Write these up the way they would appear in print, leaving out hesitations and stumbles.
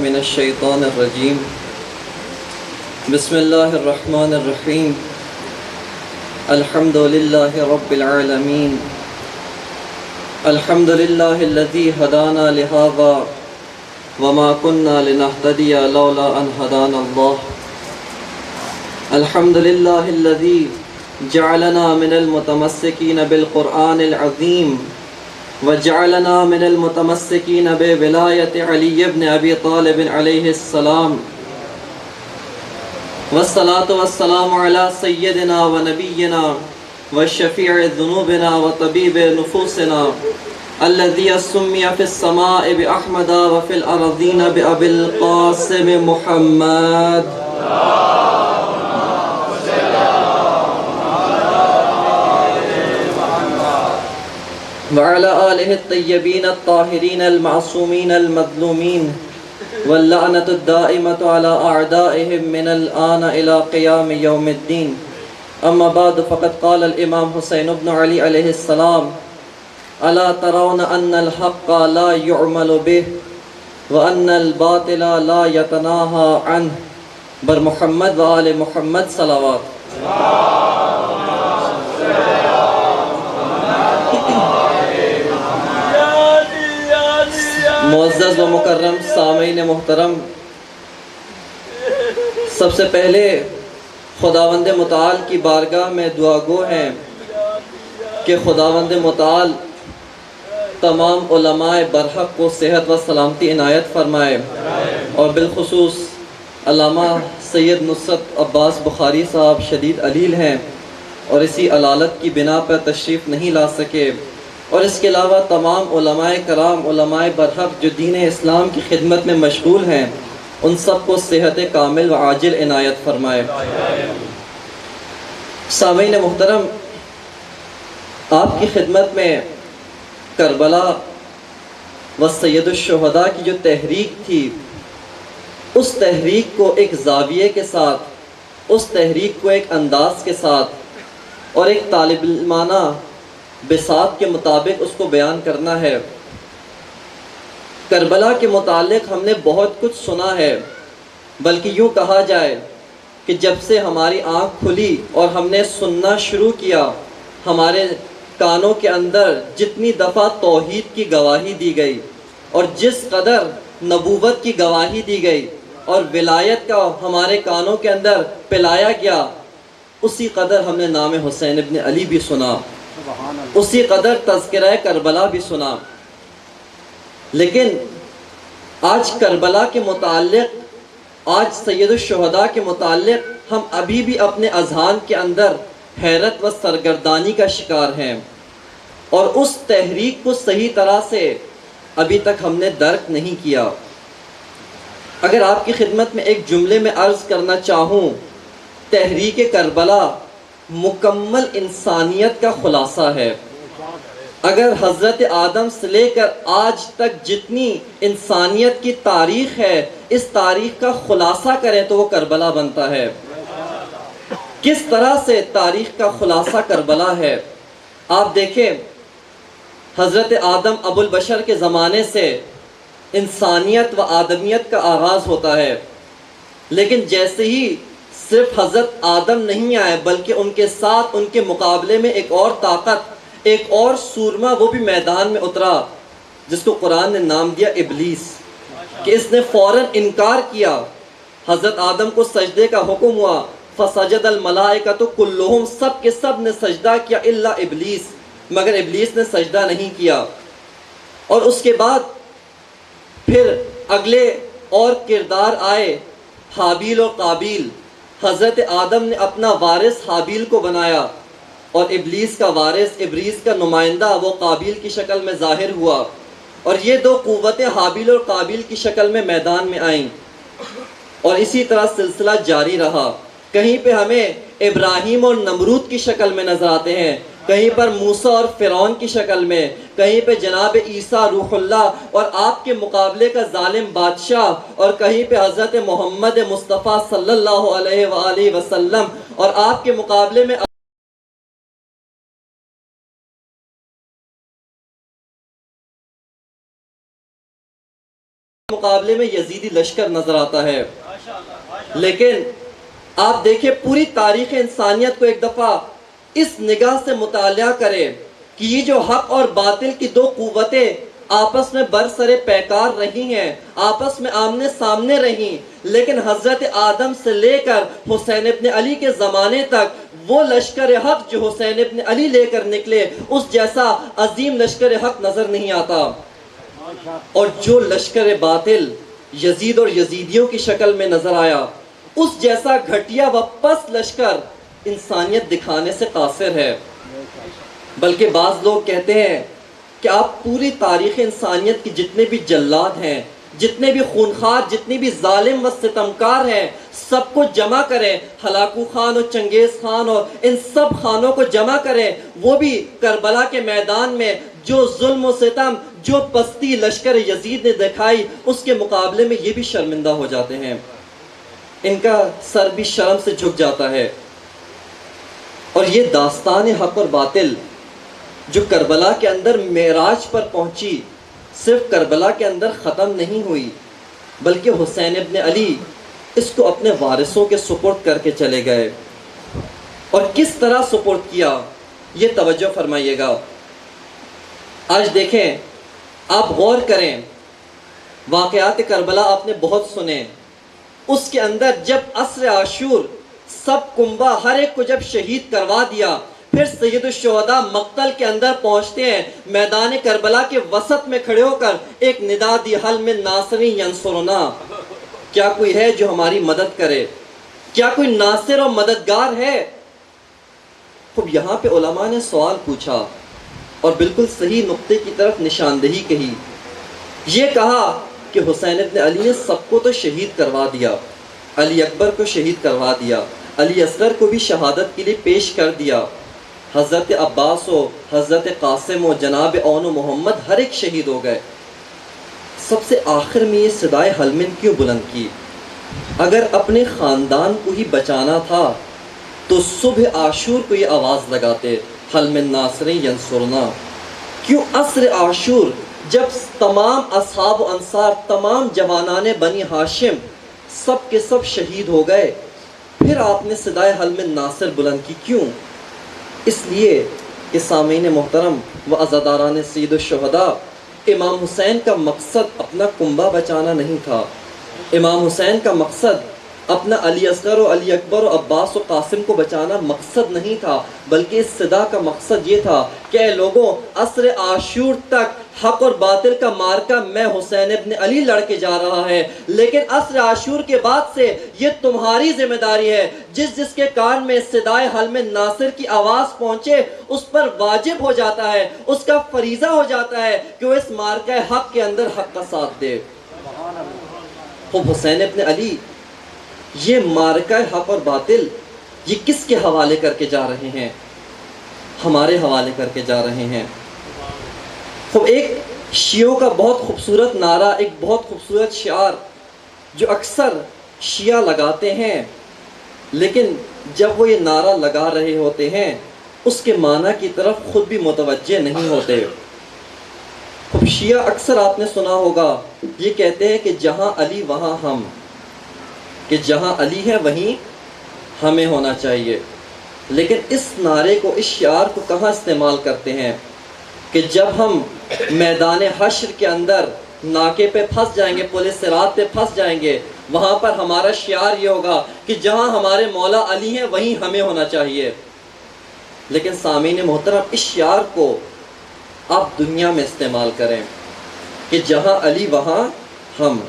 من الشیطان الرجیم بسم اللہ الرحمن الرحیم الحمد للہ رب العالمین الحمد للہ الذی ہدانا لہذا وما كنا لنهتدي لولا ان هدانا اللہ الحمد للہ الذی جعلنا من المتمسکین بالقرآن العظیم وجعلنا من المتمسکین بولایت علی بن ابی طالب علیہ السلام والصلاة والسلام علی سیدنا ونبینا وشفیع ذنوبنا وطبیب نفوسنا الذي سمي في السماء بأحمد وفي الأرضين بأبي القاسم محمد وعلى آله الطيبين الطاهرين المعصومين المظلومين واللعنة الدائمة على أعدائهم من الآن إلى قيام يوم الدين أما بعد فقد قال الإمام حسين بن علي عليه السلام ألا ترون أن الحق لا يعمل به وأن الباطل لا يتناهى عنه بر محمد وآل محمد صلوات معزز و مکرم سامعین محترم، سب سے پہلے خداوند متعال کی بارگاہ میں دعا گو ہیں کہ خداوند متعال تمام علماء برحق کو صحت و سلامتی عنایت فرمائے، اور بالخصوص علامہ سید نصرت عباس بخاری صاحب شدید علیل ہیں اور اسی علالت کی بنا پر تشریف نہیں لا سکے، اور اس کے علاوہ تمام علماء کرام، علماء برحق جو دین اسلام کی خدمت میں مشغول ہیں، ان سب کو صحت کامل و عاجل عنایت فرمائے۔ سامعین محترم، آپ کی خدمت میں کربلا و سید الشہداء کی جو تحریک تھی، اس تحریک کو ایک زاویے کے ساتھ، اس تحریک کو ایک انداز کے ساتھ اور ایک طالب علمانہ بساط کے مطابق اس کو بیان کرنا ہے۔ کربلا کے متعلق ہم نے بہت کچھ سنا ہے، بلکہ یوں کہا جائے کہ جب سے ہماری آنکھ کھلی اور ہم نے سننا شروع کیا، ہمارے کانوں کے اندر جتنی دفعہ توحید کی گواہی دی گئی اور جس قدر نبوت کی گواہی دی گئی اور ولایت کا ہمارے کانوں کے اندر پلایا گیا، اسی قدر ہم نے نام حسین ابن علی بھی سنا، اسی قدر تذکرہ کربلا بھی سنا۔ لیکن آج کربلا کے متعلق، آج سید الشہداء کے متعلق ہم ابھی بھی اپنے اذہان کے اندر حیرت و سرگردانی کا شکار ہیں، اور اس تحریک کو صحیح طرح سے ابھی تک ہم نے درک نہیں کیا۔ اگر آپ کی خدمت میں ایک جملے میں عرض کرنا چاہوں، تحریک کربلا مکمل انسانیت کا خلاصہ ہے۔ اگر حضرت آدم سے لے کر آج تک جتنی انسانیت کی تاریخ ہے، اس تاریخ کا خلاصہ کریں تو وہ کربلا بنتا ہے۔ کس طرح سے تاریخ کا خلاصہ کربلا ہے؟ آپ دیکھیں، حضرت آدم ابو البشر کے زمانے سے انسانیت و آدمیت کا آغاز ہوتا ہے، لیکن جیسے ہی صرف حضرت آدم نہیں آئے بلکہ ان کے ساتھ ان کے مقابلے میں ایک اور طاقت، ایک اور سورما وہ بھی میدان میں اترا، جس کو قرآن نے نام دیا ابلیس، کہ اس نے فوراً انکار کیا۔ حضرت آدم کو سجدے کا حکم ہوا، فسجد الملائکۃ کلہم، سب کے سب نے سجدہ کیا الا ابلیس، مگر ابلیس نے سجدہ نہیں کیا۔ اور اس کے بعد پھر اگلے اور کردار آئے، حابیل اور قابیل۔ حضرت آدم نے اپنا وارث حابیل کو بنایا، اور ابلیس کا وارث، ابلیس کا نمائندہ وہ قابیل کی شکل میں ظاہر ہوا، اور یہ دو قوتیں حابیل اور قابیل کی شکل میں میدان میں آئیں، اور اسی طرح سلسلہ جاری رہا۔ کہیں پہ ہمیں ابراہیم اور نمرود کی شکل میں نظر آتے ہیں، کہیں پر موسیٰ اور فرعون کی شکل میں، کہیں پہ جناب عیسیٰ روح اللہ اور آپ کے مقابلے کا ظالم بادشاہ، اور کہیں پہ حضرت محمد مصطفیٰ صلی اللہ علیہ وآلہ وسلم، اور آپ کے مقابلے میں مقابلے میں یزیدی لشکر نظر آتا ہے. لیکن آپ دیکھیں پوری تاریخ انسانیت کو ایک دفعہ اس نگاہ سے مطالعہ کریں کہ یہ جو حق اور باطل کی دو قوتیں آپس میں برسر پیکار رہی ہیں، آپس میں آمنے سامنے رہیں، لیکن حضرت آدم سے لے کر حسین ابن علی کے زمانے تک وہ لشکر حق جو حسین ابن علی لے کر نکلے اس جیسا عظیم لشکر حق نظر نہیں آتا. اور جو لشکر باطل یزید اور یزیدیوں کی شکل میں نظر آیا اس جیسا گھٹیا و پست لشکر انسانیت دکھانے سے قاصر ہے. بلکہ بعض لوگ کہتے ہیں کہ آپ پوری تاریخ انسانیت کی جتنے بھی جلاد ہیں، جتنے بھی خونخوار، جتنے بھی ظالم و ستمکار ہیں، سب کو جمع کریں، ہلاکو خان اور چنگیز خان اور ان سب خانوں کو جمع کریں، وہ بھی کربلا کے میدان میں جو ظلم و ستم، جو پستی لشکر یزید نے دکھائی اس کے مقابلے میں یہ بھی شرمندہ ہو جاتے ہیں. ان کا سر بھی شرم سے جھک جاتا ہے. اور یہ داستان حق اور باطل جو کربلا کے اندر معراج پر پہنچی صرف کربلا کے اندر ختم نہیں ہوئی، بلکہ حسین ابن علی اس کو اپنے وارثوں کے سپرد کر کے چلے گئے. اور کس طرح سپرد کیا یہ توجہ فرمائیے گا. آج دیکھیں، آپ غور کریں، واقعات کربلا آپ نے بہت سنے. اس کے اندر جب عصر عاشور سب کنبہ ہر ایک کو جب شہید کروا دیا، پھر سید الشہداء مقتل کے اندر پہنچتے ہیں، میدان کربلا کے وسط میں کھڑے ہو کر ایک ندا دی، حل من ناصر ینصرنا، کیا کوئی ہے جو ہماری مدد کرے؟ کیا کوئی ناصر و مددگار ہے؟ خب یہاں پہ علماء نے سوال پوچھا اور بالکل صحیح نقطے کی طرف نشاندہی کہی. یہ کہا کہ حسین ابن علی نے سب کو تو شہید کروا دیا، علی اکبر کو شہید کروا دیا، علی اصغر کو بھی شہادت کے لیے پیش کر دیا، حضرت عباس و حضرت قاسم و جناب اون و محمد ہر ایک شہید ہو گئے. سب سے آخر میں یہ صدائے حلمن کیوں بلند کی؟ اگر اپنے خاندان کو ہی بچانا تھا تو صبح عاشور کو یہ آواز لگاتے، حل من ناصر ینصرنا. کیوں عصر عاشور جب تمام اصحاب و انصار، تمام جوانان بنی ہاشم سب کے سب شہید ہو گئے، پھر آپ نے صدائے حل من ناصر بلند کی کیوں؟ اس لیے کہ سامعین محترم و عزاداران سید الشہداء، امام حسین کا مقصد اپنا کنبہ بچانا نہیں تھا. امام حسین کا مقصد اپنا علی اصغر و علی اکبر و عباس و قاسم کو بچانا مقصد نہیں تھا، بلکہ اس صدا کا مقصد یہ تھا کہ اے لوگوں، عصر عاشور تک حق اور باطل کا مارکا میں حسین ابن علی لڑ کے جا رہا ہے، لیکن عصر عاشور کے بعد سے یہ تمہاری ذمہ داری ہے. جس جس کے کان میں صدائے حل من ناصر کی آواز پہنچے اس پر واجب ہو جاتا ہے، اس کا فریضہ ہو جاتا ہے کہ وہ اس مارکہ حق کے اندر حق کا ساتھ دے. خب حسین ابن علی یہ مارکہ حق اور باطل یہ کس کے حوالے کر کے جا رہے ہیں؟ ہمارے حوالے کر کے جا رہے ہیں. خب ایک شیعوں کا بہت خوبصورت نعرہ، ایک بہت خوبصورت شعار جو اکثر شیعہ لگاتے ہیں، لیکن جب وہ یہ نعرہ لگا رہے ہوتے ہیں اس کے معنی کی طرف خود بھی متوجہ نہیں ہوتے. خب شیعہ اکثر آپ نے سنا ہوگا یہ کہتے ہیں کہ جہاں علی وہاں ہم، کہ جہاں علی ہے وہیں ہمیں ہونا چاہیے. لیکن اس نعرے کو، اس شعار کو کہاں استعمال کرتے ہیں کہ جب ہم میدان حشر کے اندر ناکے پہ پھنس جائیں گے، پل صراط پہ پھنس جائیں گے، وہاں پر ہمارا شعار یہ ہوگا کہ جہاں ہمارے مولا علی ہیں وہیں ہمیں ہونا چاہیے. لیکن سامعین محترم، اس شعار کو آپ دنیا میں استعمال کریں کہ جہاں علی وہاں ہم.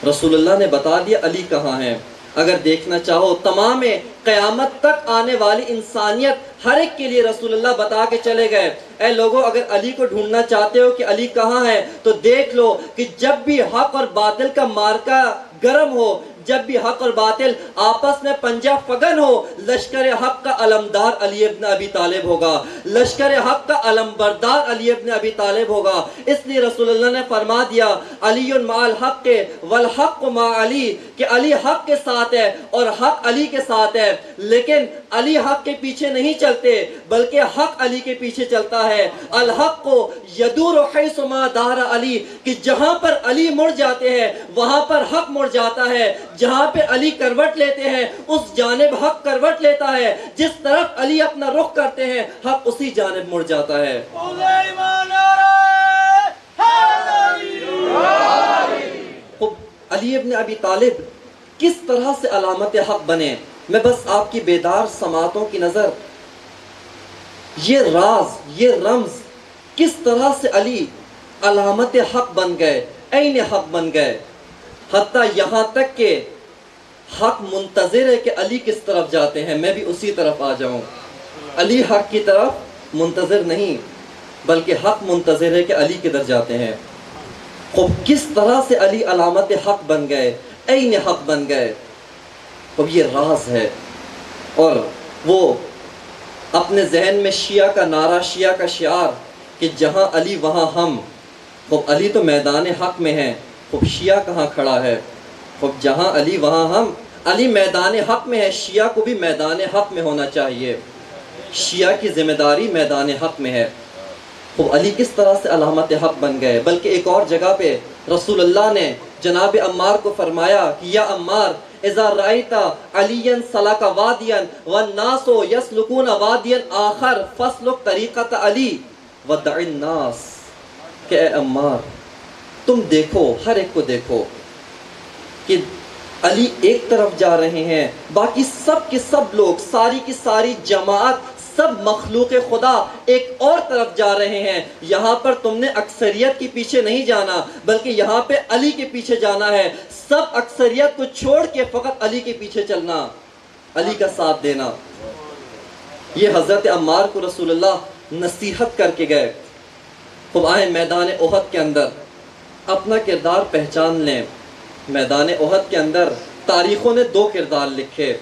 رسول اللہ نے بتا دیا علی کہاں ہیں. اگر دیکھنا چاہو تمام قیامت تک آنے والی انسانیت ہر ایک کے لیے رسول اللہ بتا کے چلے گئے، اے لوگوں اگر علی کو ڈھونڈنا چاہتے ہو کہ علی کہاں ہے تو دیکھ لو کہ جب بھی حق اور باطل کا مارکا گرم ہو، جب بھی حق اور باطل آپس میں پنجہ فگن ہو، لشکر حق کا علمدار علی ابن ابی طالب ہوگا، لشکر حق کا علمبردار علی ابن ابی طالب ہوگا۔ اس لیے رسول اللہ نے فرما دیا علی مع الحق والحق مع علی، کہ علی حق کے ساتھ ہے اور حق علی کے ساتھ ہے، لیکن علی حق کے پیچھے نہیں چلتے بلکہ حق علی کے پیچھے چلتا ہے۔ الحق کو یدور حیث ما دار علی، کہ جہاں پر علی مڑ جاتے ہیں وہاں پر حق مڑ جاتا ہے، جہاں پہ علی کروٹ لیتے ہیں اس جانب حق کروٹ لیتا ہے، جس طرف علی اپنا رخ کرتے ہیں حق اسی جانب مڑ جاتا ہے۔ علی ابن ابی طالب کس طرح سے علامت حق بنے، میں بس آپ کی بیدار سماعتوں کی نظر، یہ راز، یہ رمز، کس طرح سے علی علامت حق بن گئے، عین حق بن گئے، حتیٰ یہاں تک کہ حق منتظر ہے کہ علی کس طرف جاتے ہیں میں بھی اسی طرف آ جاؤں۔ علی حق کی طرف منتظر نہیں بلکہ حق منتظر ہے کہ علی کدھر جاتے ہیں۔ خوب کس طرح سے علی علامت حق بن گئے، عین حق بن گئے، اب یہ راز ہے۔ اور وہ اپنے ذہن میں شیعہ کا نعرہ، شیعہ کا شعار کہ جہاں علی وہاں ہم، خوب علی تو میدان حق میں ہے، خوب شیعہ کہاں کھڑا ہے، خوب جہاں علی وہاں ہم، علی میدان حق میں ہے، شیعہ کو بھی میدان حق میں ہونا چاہیے، شیعہ کی ذمہ داری میدان حق میں ہے۔ خوب علی کس طرح سے علامت حق بن گئے، بلکہ ایک اور جگہ پہ رسول اللہ نے جناب عمار کو فرمایا کہ یا عمار اذا رأیت علی سلک وادیا والناس یسلکون وادیا آخر فاسلک طریقۃ علی ودع الناس، کہ اے عمار تم دیکھو، ہر ایک کو دیکھو کہ علی ایک طرف جا رہے ہیں، باقی سب کے سب لوگ، ساری کی ساری جماعت، سب مخلوق خدا ایک اور طرف جا رہے ہیں، یہاں پر تم نے اکثریت کے پیچھے نہیں جانا بلکہ یہاں پہ علی کے پیچھے جانا ہے، سب اکثریت کو چھوڑ کے فقط علی کے پیچھے چلنا، علی کا ساتھ دینا۔ یہ حضرت عمار کو رسول اللہ نصیحت کر کے گئے۔ خوب آئیں میدان احد کے اندر اپنا کردار پہچان لیں۔ میدان احد کے اندر تاریخوں نے دو کردار لکھے،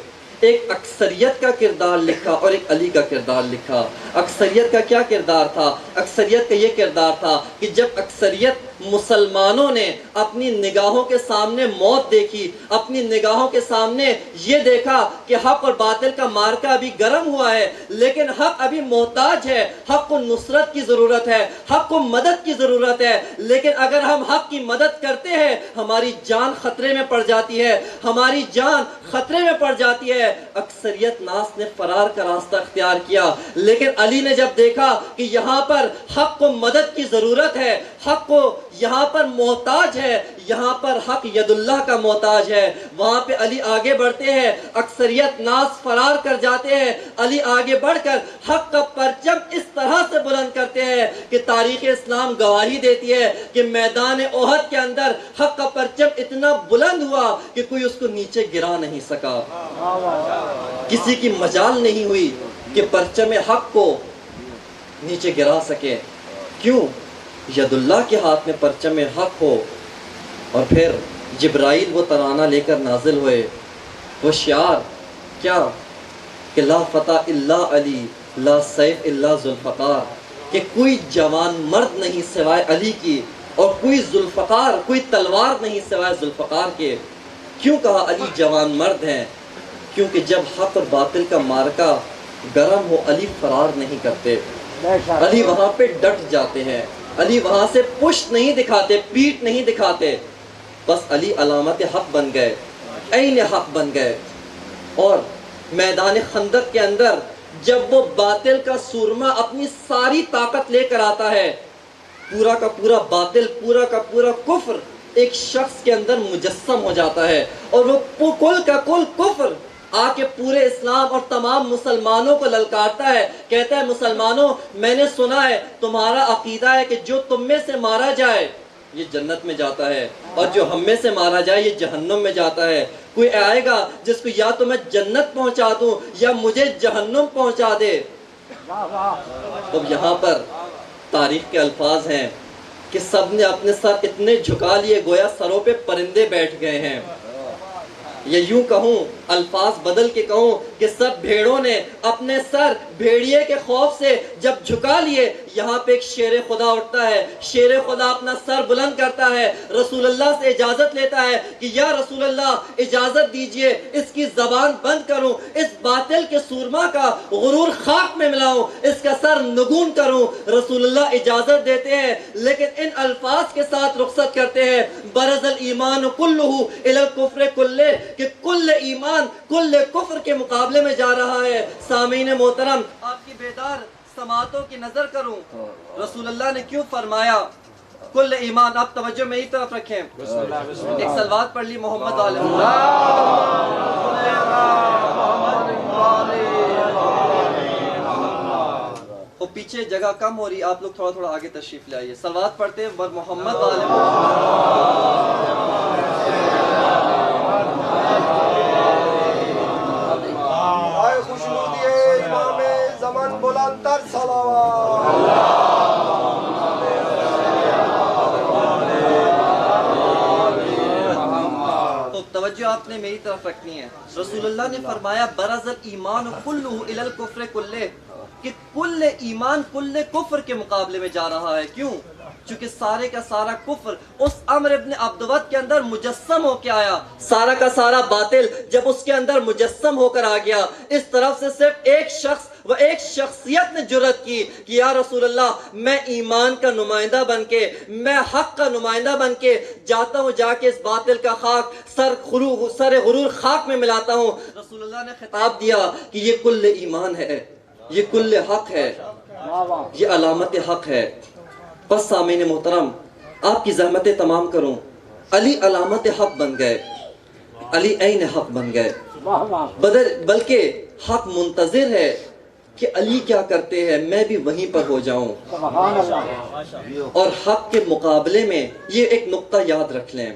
ایک اکثریت کا کردار لکھا اور ایک علی کا کردار لکھا۔ اکثریت کا کیا کردار تھا؟ اکثریت کا یہ کردار تھا کہ جب اکثریت مسلمانوں نے اپنی نگاہوں کے سامنے موت دیکھی، اپنی نگاہوں کے سامنے یہ دیکھا کہ حق اور باطل کا مارکا ابھی گرم ہوا ہے لیکن حق ابھی محتاج ہے، حق کو نصرت کی ضرورت ہے، حق کو مدد کی ضرورت ہے، لیکن اگر ہم حق کی مدد کرتے ہیں ہماری جان خطرے میں پڑ جاتی ہے، ہماری جان خطرے میں پڑ جاتی ہے۔ اکثریت ناس نے فرار کا راستہ اختیار کیا، لیکن علی نے جب دیکھا کہ یہاں پر حق کو مدد کی ضرورت ہے، حق کو یہاں پر محتاج ہے، یہاں پر حق ید اللہ کا محتاج ہے، وہاں پہ علی آگے بڑھتے ہیں، اکثریت ناس فرار کر جاتے ہیں، علی آگے بڑھ کر حق کا پرچم اس طرح سے بلند کرتے ہیں کہ تاریخ اسلام گواہی دیتی ہے کہ میدان احد کے اندر حق کا پرچم اتنا بلند ہوا کہ کوئی اس کو نیچے گرا نہیں سکا، کسی کی مجال نہیں ہوئی کہ پرچم حق کو نیچے گرا سکے۔ کیوں؟ ید اللہ کے ہاتھ میں پرچم حق ہو۔ اور پھر جبرائیل وہ ترانہ لے کر نازل ہوئے، وہ شعار کیا کہ لا فتح الا علی لا سیف الا ذوالفقار، کہ کوئی جوان مرد نہیں سوائے علی کی اور کوئی ذوالفقار، کوئی تلوار نہیں سوائے ذوالفقار کے۔ کیوں کہا علی جوان مرد ہیں؟ کیونکہ جب حق اور باطل کا مارکا گرم ہو علی فرار نہیں کرتے، علی وہاں پہ ڈٹ جاتے ہیں، علی وہاں سے پشت نہیں دکھاتے، پیٹ نہیں دکھاتے، بس علی علامت حق بن گئے، عین حق بن گئے۔ اور میدان خندق کے اندر جب وہ باطل کا سورما اپنی ساری طاقت لے کر آتا ہے، پورا کا پورا باطل، پورا کا پورا کفر ایک شخص کے اندر مجسم ہو جاتا ہے، اور وہ کل کا کل کفر آ کے پورے اسلام اور تمام مسلمانوں کو للکارتا ہے، کہتا ہے مسلمانوں میں نے سنا ہے تمہارا عقیدہ ہے کہ جو تم میں سے مارا جائے یہ جنت میں جاتا ہے اور جو ہم میں سے مارا جائے یہ جہنم میں جاتا ہے، کوئی آئے گا جس کو یا تو میں جنت پہنچا دوں یا مجھے جہنم پہنچا دے۔ تو یہاں پر تاریخ کے الفاظ ہیں کہ سب نے اپنے سر اتنے جھکا لیے گویا سروں پہ پرندے بیٹھ گئے ہیں، یا یوں کہوں الفاظ بدل کے کہوں کہ سب بھیڑوں نے اپنے سر بھیڑیے کے خوف سے جب جھکا لیے، یہاں پہ ایک شیر خدا اٹھتا ہے، شیر خدا اپنا سر بلند کرتا ہے، رسول اللہ سے اجازت لیتا ہے کہ یا رسول اللہ اجازت دیجئے اس کی زبان بند کروں، اس باطل کے سورما کا غرور خاک میں ملاؤں، اس کا سر نگون کروں۔ رسول اللہ اجازت دیتے ہیں، لیکن ان الفاظ کے ساتھ رخصت کرتے ہیں، برز الایمان کلہ الی الکفر کلہ، کہ کل ایمان کل کفر کے مقابلے میں جا رہا ہے۔ سامعین محترم، آپ کی بیدار سماعتوں کی نظر کروں، رسول اللہ نے کیوں فرمایا کل ایمان؟ آپ توجہ میری طرف رکھیں، ایک صلوات پڑھ لی محمد علیہ وہ پیچھے جگہ کم ہو رہی، آپ لوگ تھوڑا تھوڑا آگے تشریف لے آئیے، صلوات پڑھتے ہیں بر محمد تو توجہ آپ نے میری طرف رکھنی ہے۔ رسول اللہ نے فرمایا برز الایمان کلہ الی الکفر کلہ، کہ کل ایمان کل کفر کے مقابلے میں جا رہا ہے۔ کیوں؟ چونکہ سارے کا سارا کفر اس عمر ابن عبدود کے اندر مجسم ہو کے آیا، سارا کا سارا باطل جب اس کے اندر مجسم ہو کر آ گیا، اس طرف سے صرف ایک شخص و ایک شخصیت نے جرأت کی کہ یا رسول اللہ میں ایمان کا نمائندہ بن کے، میں حق کا نمائندہ بن کے جاتا ہوں، جا کے اس باطل کا خاک سر غرور خاک میں ملاتا ہوں۔ رسول اللہ نے خطاب دیا کہ یہ کل ایمان ہے، یہ کل حق ہے، یہ علامت حق ہے۔ بس سامعین محترم، آپ کی زحمتیں تمام کروں، علی علامت حق بن گئے، علی عین حق بن گئے، بلکہ حق منتظر ہے کہ علی کیا کرتے ہیں میں بھی وہیں پر ہو جاؤں۔ اور حق کے مقابلے میں یہ ایک نقطہ یاد رکھ لیں،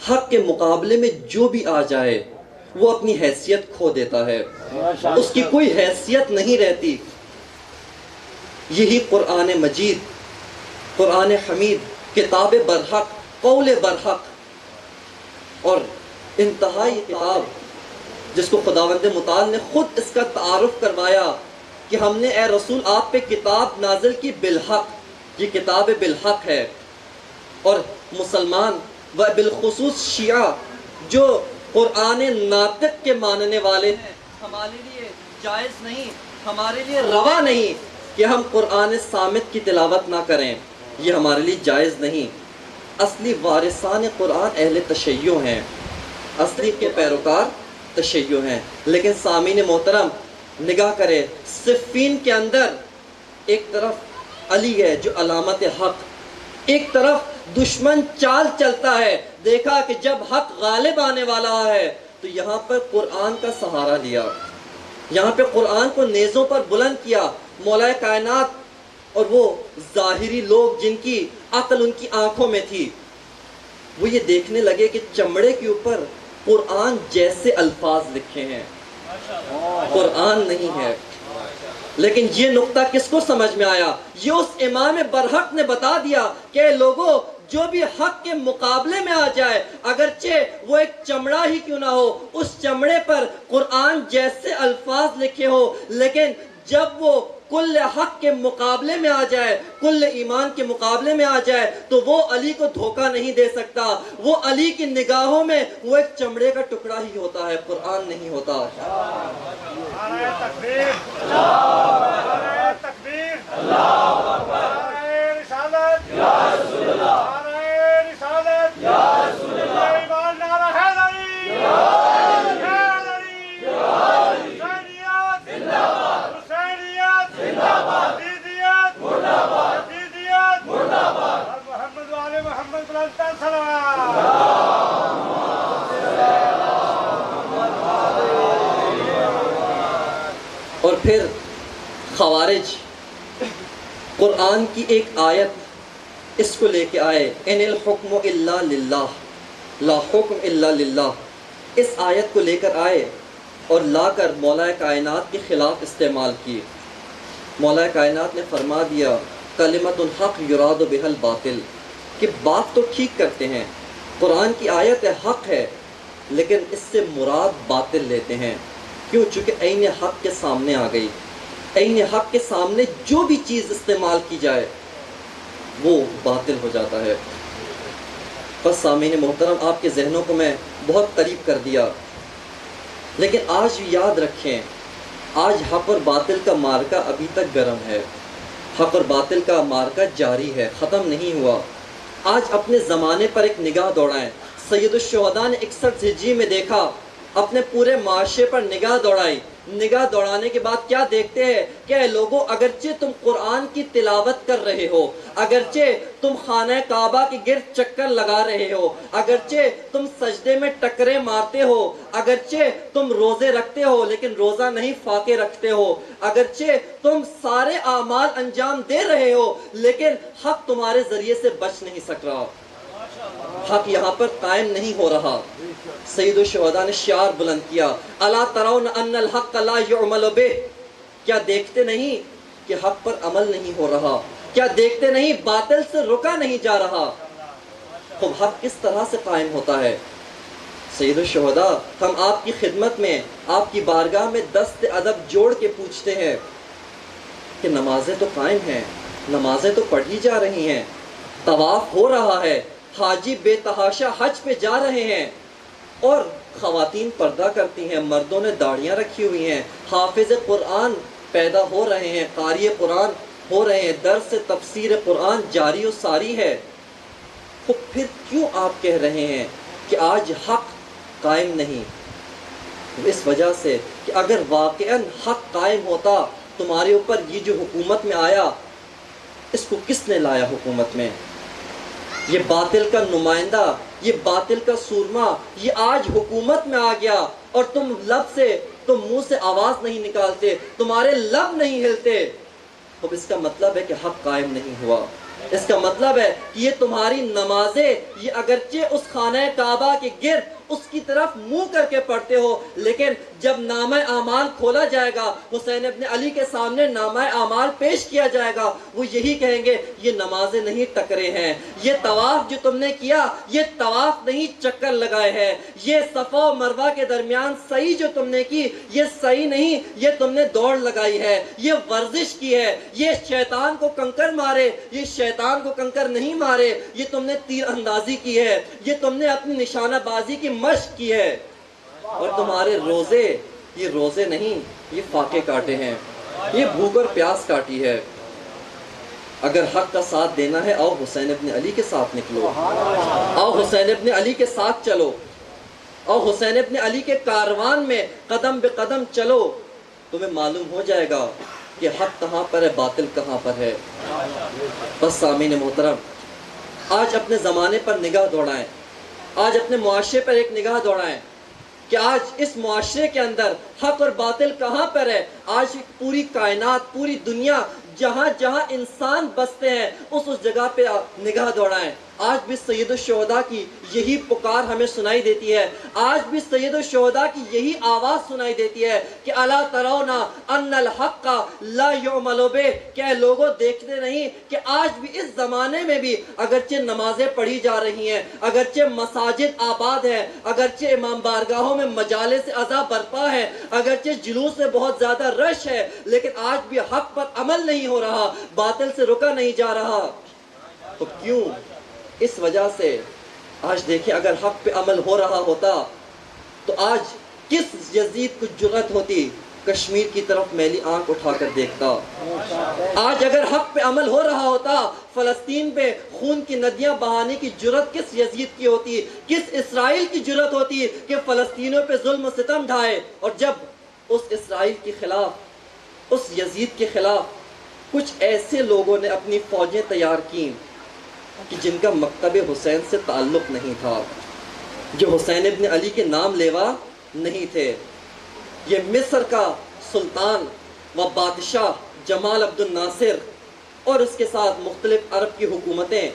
حق کے مقابلے میں جو بھی آ جائے وہ اپنی حیثیت کھو دیتا ہے، اس کی کوئی حیثیت نہیں رہتی۔ یہی قرآن مجید، قرآن حمید، کتاب برحق، قول برحق اور انتہائی کتاب جس کو خداوند متعال نے خود اس کا تعارف کروایا کہ ہم نے اے رسول آپ پہ کتاب نازل کی بالحق، یہ کتاب بالحق ہے۔ اور مسلمان و بالخصوص شیعہ جو قرآن ناطق کے ماننے والے ہیں، ہمارے لیے جائز نہیں، ہمارے لیے روا نہیں کہ ہم قرآن صامت کی تلاوت نہ کریں، یہ ہمارے لیے جائز نہیں۔ اصلی وارثان قرآن اہل تشیع ہیں، اصلی کے پیروکار تشیع ہیں۔ لیکن سامعین محترم نگاہ کرے، صفین کے اندر ایک طرف علی ہے جو علامت حق، ایک طرف دشمن چال چلتا ہے، دیکھا کہ جب حق غالب آنے والا ہے تو یہاں پر قرآن کا سہارا لیا، یہاں پہ قرآن کو نیزوں پر بلند کیا۔ مولا کائنات اور وہ ظاہری لوگ جن کی عقل ان کی آنکھوں میں تھی، وہ یہ دیکھنے لگے کہ چمڑے کے اوپر قرآن جیسے الفاظ لکھے ہیں، قرآن نہیں ہے۔ لیکن یہ نقطہ کس کو سمجھ میں آیا؟ یہ اس امام برحق نے بتا دیا کہ لوگوں جو بھی حق کے مقابلے میں آ جائے، اگرچہ وہ ایک چمڑا ہی کیوں نہ ہو، اس چمڑے پر قرآن جیسے الفاظ لکھے ہو، لیکن جب وہ کل حق کے مقابلے میں آ جائے، کل ایمان کے مقابلے میں آ جائے تو وہ علی کو دھوکہ نہیں دے سکتا۔ وہ علی کی نگاہوں میں وہ ایک چمڑے کا ٹکڑا ہی ہوتا ہے، قرآن نہیں ہوتا۔ نعرہ تکبیر، نعرہ تکبیر، نعرہ رسالت، نعرہ رسالت، ایمان، نعرہ حیدری، حیدری، حسینیت، حسینیت، یزیدیت، یزیدیت، اور محمد و آل محمد بلند تر صلوات۔ اور پھر خوارج قرآن کی ایک آیت اس کو لے کے آئے، ان الحکم الا للہ، لا حکم الا للہ، اس آیت کو لے کر آئے اور لا کر مولا کائنات کے خلاف استعمال کی۔ مولا کائنات نے فرما دیا کلمۃ الحق یراد بها الباطل، کہ بات تو ٹھیک کرتے ہیں، قرآن کی آیت ہے، حق ہے، لیکن اس سے مراد باطل لیتے ہیں. کیوں؟ چونکہ عین حق کے سامنے آ گئی. عین حق کے سامنے جو بھی چیز استعمال کی جائے وہ باطل ہو جاتا ہے. بس سامعین محترم، آپ کے ذہنوں کو میں بہت قریب کر دیا، لیکن آج یاد رکھیں، آج حق اور باطل کا مارکا ابھی تک گرم ہے. حق اور باطل کا مارکا جاری ہے، ختم نہیں ہوا. آج اپنے زمانے پر ایک نگاہ دوڑائیں. سید الشہداء نے 61 ہجری میں دیکھا، اپنے پورے معاشرے پر نگاہ دوڑائی. نگاہ دوڑانے کے بعد کیا دیکھتے ہیں کہ اے لوگوں، اگرچہ تم قرآن کی تلاوت کر رہے ہو، اگرچہ تم خانہ کعبہ کے گرد چکر لگا رہے ہو، اگرچہ تم سجدے میں ٹکرے مارتے ہو، اگرچہ تم روزے رکھتے ہو لیکن روزہ نہیں فاقے رکھتے ہو، اگرچہ تم سارے اعمال انجام دے رہے ہو، لیکن حق تمہارے ذریعے سے بچ نہیں سک رہا، حق یہاں پر قائم نہیں ہو رہا. سید الشہداء نے شعار بلند کیا، الا ترون ان الحق لا يعمل به. کیا دیکھتے نہیں کہ حق پر عمل نہیں ہو رہا؟ کیا دیکھتے نہیں باطل سے رکا نہیں جا رہا؟ تو حق کس طرح سے قائم ہوتا ہے؟ سید الشہداء، ہم آپ کی خدمت میں، آپ کی بارگاہ میں دست ادب جوڑ کے پوچھتے ہیں کہ نمازیں تو قائم ہیں، نمازیں تو پڑھی جا رہی ہیں، طواف ہو رہا ہے، حاجی بے تحاشا حج پہ جا رہے ہیں، اور خواتین پردہ کرتی ہیں، مردوں نے داڑھیاں رکھی ہوئی ہیں، حافظ قرآن پیدا ہو رہے ہیں، قاری قرآن ہو رہے ہیں، درس تفسیر قرآن جاری و ساری ہے. تو پھر کیوں آپ کہہ رہے ہیں کہ آج حق قائم نہیں؟ اس وجہ سے کہ اگر واقعاً حق قائم ہوتا، تمہارے اوپر یہ جو حکومت میں آیا، اس کو کس نے لایا حکومت میں؟ یہ باطل کا نمائندہ، یہ باطل کا سورما، یہ آج حکومت میں آ گیا، اور تم منہ سے آواز نہیں نکالتے، تمہارے لب نہیں ہلتے. اب اس کا مطلب ہے کہ حق قائم نہیں ہوا. اس کا مطلب ہے کہ یہ تمہاری نمازیں، یہ اگرچہ اس خانہ کعبہ کے گرد اس کی طرف منہ کر کے پڑھتے ہو، لیکن جب نامہ اعمال کھولا جائے گا، حسین ابن علی کے سامنے نامہ اعمال پیش کیا جائے گا، وہ یہی کہیں گے یہ نمازیں نہیں ٹکرے ہیں، یہ طواف جو تم نے کیا یہ طواف نہیں چکر لگائے ہیں، یہ صفا و مروہ کے درمیان صحیح جو تم نے کی یہ صحیح نہیں، یہ تم نے دوڑ لگائی ہے، یہ ورزش کی ہے، یہ شیطان کو کنکر مارے، یہ شیطان کو کنکر نہیں مارے، یہ تم نے تیر اندازی کی ہے، یہ تم نے اپنی نشانہ بازی کی مشق کی ہے. اور تمہارے روزے، یہ روزے نہیں، یہ فاقے کاٹے ہیں، یہ بھوک اور پیاس کاٹی ہے. اگر حق کا ساتھ دینا ہے، آؤ حسین ابن علی کے ساتھ نکلو، آؤ حسین ابن علی کے ساتھ چلو، آؤ حسین ابن علی کے کاروان میں قدم بے قدم چلو. تمہیں معلوم ہو جائے گا کہ حق کہاں پر ہے، باطل کہاں پر ہے. بس سامعین محترم، آج اپنے زمانے پر نگاہ دوڑائیں، آج اپنے معاشرے پر ایک نگاہ دوڑائیں کہ آج اس معاشرے کے اندر حق اور باطل کہاں پر ہے. آج پوری کائنات، پوری دنیا، جہاں جہاں انسان بستے ہیں اس جگہ پہ نگاہ دوڑائیں. آج بھی سید الشہداء کی یہی پکار ہمیں سنائی دیتی ہے، آج بھی سید الشہداء کی یہی آواز سنائی دیتی ہے کہ الا ترون ان الحق لا يعمل به. کہ لوگوں دیکھتے نہیں کہ آج بھی اس زمانے میں بھی اگرچہ نمازیں پڑھی جا رہی ہیں، اگرچہ مساجد آباد ہیں، اگرچہ امام بارگاہوں میں مجالس عزا برپا ہے، اگرچہ جلوس میں بہت زیادہ رش ہے، لیکن آج بھی حق پر عمل نہیں ہو رہا، باطل سے رکا نہیں جا رہا. تو کیوں؟ اس وجہ سے آج دیکھیں، اگر حق پہ عمل ہو رہا ہوتا تو آج کس یزید کو جرأت ہوتی کشمیر کی طرف میلی آنکھ اٹھا کر دیکھتا. آج اگر حق پہ عمل ہو رہا ہوتا، فلسطین پہ خون کی ندیاں بہانے کی جرأت کس یزید کی ہوتی، کس اسرائیل کی جرأت ہوتی کہ فلسطینیوں پہ ظلم و ستم ڈھائے. اور جب اس اسرائیل کے خلاف، اس یزید کے خلاف کچھ ایسے لوگوں نے اپنی فوجیں تیار کیں کہ جن کا مکتب حسین سے تعلق نہیں تھا، جو حسین ابن علی کے نام لیوا نہیں تھے. یہ مصر کا سلطان و بادشاہ جمال عبد الناصر اور اس کے ساتھ مختلف عرب کی حکومتیں،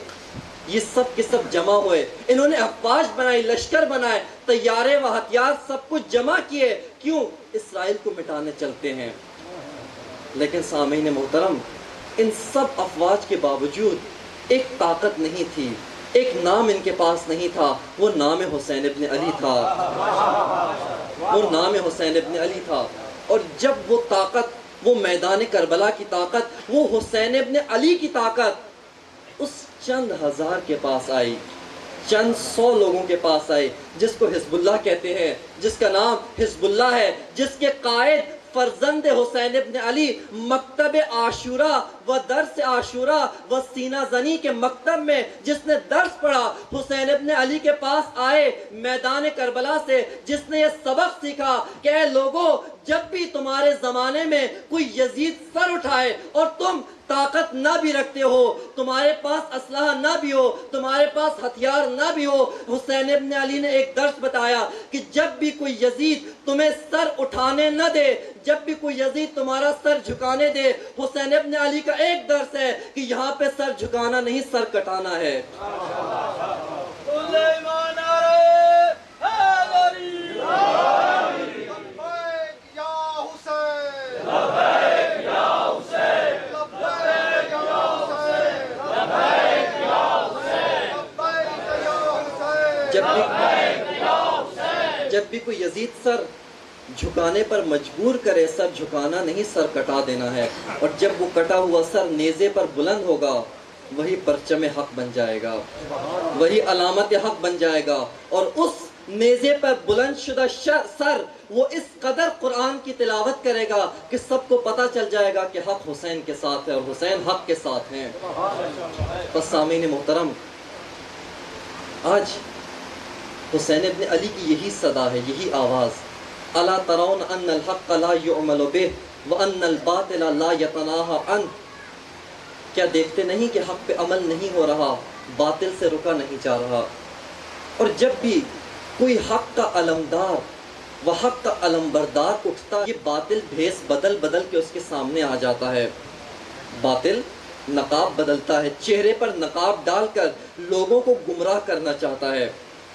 یہ سب کے سب جمع ہوئے، انہوں نے افواج بنائی، لشکر بنائے، طیارے و ہتھیار سب کچھ جمع کیے. کیوں؟ اسرائیل کو مٹانے چلتے ہیں. لیکن سامعین محترم، ان سب افواج کے باوجود ایک طاقت نہیں تھی، ایک نام ان کے پاس نہیں تھا، وہ نام حسین ابن علی تھا، وہ نام حسین ابن علی تھا۔ اور جب وہ طاقت، وہ میدان کربلا کی طاقت، وہ حسین ابن علی کی طاقت اس چند ہزار کے پاس آئی، چند سو لوگوں کے پاس آئی، جس کو حزب اللہ کہتے ہیں، جس کا نام حزب اللہ ہے، جس کے قائد فرزند حسین ابن علی مکتب عاشورہ و درس عاشورہ و سینہ زنی کے مکتب میں جس نے درس پڑھا، حسین ابن علی کے پاس آئے میدان کربلا سے، جس نے یہ سبق سیکھا کہ اے لوگوں، جب بھی تمہارے زمانے میں کوئی یزید سر اٹھائے اور تم طاقت نہ بھی رکھتے ہو، تمہارے پاس اسلحہ نہ بھی ہو، تمہارے پاس ہتھیار نہ بھی ہو، حسین ابن علی نے ایک درس بتایا کہ جب بھی کوئی یزید تمہیں سر اٹھانے نہ دے، جب بھی کوئی یزید تمہارا سر جھکانے دے، حسین ابن علی کا ایک درس ہے کہ یہاں پہ سر جھکانا نہیں، سر کٹانا ہے۔ جب بھی کوئی یزید سر جھکانے پر مجبور کرے، سر جھکانا نہیں، سر کٹا دینا ہے۔ اور جب وہ کٹا ہوا سر نیزے پر بلند ہوگا، وہی پرچم حق بن جائے گا، وہی علامت حق بن جائے گا۔ اور اس نیزے پر بلند شدہ سر وہ اس قدر قرآن کی تلاوت کرے گا کہ سب کو پتہ چل جائے گا کہ حق حسین کے ساتھ ہے اور حسین حق کے ساتھ ہیں۔ بس سامعین محترم، آج حسین ابن علی کی یہی صدا ہے، یہی آواز، الا ترون ان الحق لا يعمل به وان الباطل لا يتناهى عنه، کیا دیکھتے نہیں کہ حق پہ عمل نہیں ہو رہا، باطل سے رکا نہیں جا رہا۔ اور جب بھی کوئی حق کا علمدار و حق کا علمبردار اٹھتا، یہ باطل بھیس بدل بدل کے اس کے سامنے آ جاتا ہے۔ باطل نقاب بدلتا ہے، چہرے پر نقاب ڈال کر لوگوں کو گمراہ کرنا چاہتا ہے۔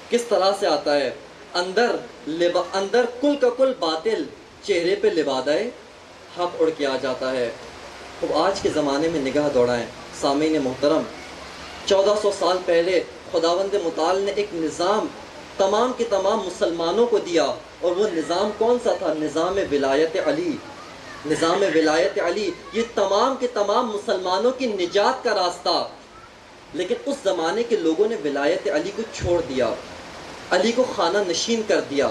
کس طرح سے آتا ہے؟ اندر کل کا کل باطل، چہرے پہ لبادۂ حق اڑ کے آ جاتا ہے۔ اب آج کے زمانے میں نگاہ دوڑائیں سامعین محترم، 1400 سال پہلے خداوند متعال نے ایک نظام تمام کے تمام مسلمانوں کو دیا، اور وہ نظام کون سا تھا؟ نظام ولایت علی۔ نظام ولایت علی یہ تمام کے تمام مسلمانوں کی نجات کا راستہ۔ لیکن اس زمانے کے لوگوں نے ولایت علی کو چھوڑ دیا، علی کو خانہ نشین کر دیا۔